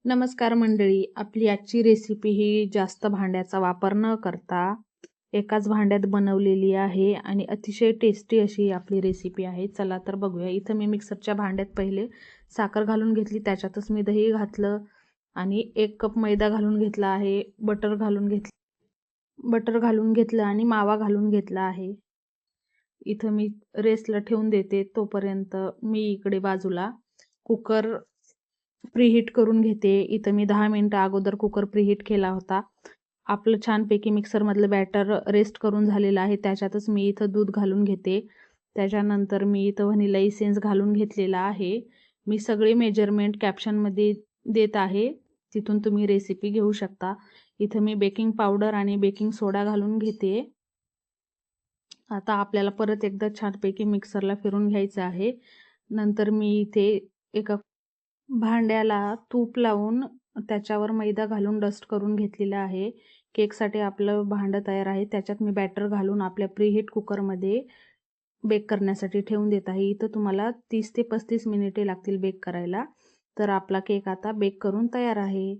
नमस्कार मंडळी. आपली आजची रेसिपी ही जास्त भांड्याचा वापर न करता एकाच भांड्यात बनवलेली आहे आणि अतिशय टेस्टी अशी आपली रेसिपी आहे. चला तर बघूया. इथं मी मिक्सरच्या भांड्यात पहिले साखर घालून घेतली, त्याच्यातच मी दही घातलं आणि 1 कप मैदा घालून घेतला आहे. बटर घालून घेतलं आणि मावा घालून घेतला आहे. इथं मी रेस्टला ठेवून देते. तोपर्यंत मी इकडे बाजूला कुकर प्रीहीट करून घेते. इथं मी 10 मिनिटं अगोदर कुकर प्रीहीट केला होता. आपलं छानपैकी मिक्सरमधलं बॅटर रेस्ट करून झालेलं आहे. त्याच्यातच मी इथं दूध घालून घेते. त्याच्यानंतर मी इथं व्हॅनिला इसेन्स घालून घेतलेला आहे. मी सगळे मेजरमेंट कॅप्शनमध्ये देत आहे. तिथून तुम्ही रेसिपी घेऊ शकता. इथं मी बेकिंग पावडर आणि बेकिंग सोडा घालून घेते. आता आपल्याला परत एकदा छानपैकी मिक्सरला फिरून घ्यायचं आहे. नंतर मी इथे एका भांड्याला तूप लावून त्याच्यावर मैदा घालून डस्ट करून घेतलेलं आहे. केकसाठी आपलं भांडं तयार आहे. त्याच्यात मी बॅटर घालून आपल्या प्रीहीट कुकरमध्ये बेक करण्यासाठी ठेवून देत आहे. इथं तुम्हाला 30 ते 35 मिनिटे लागतील बेक करायला. तर आपला केक आता बेक करून तयार आहे.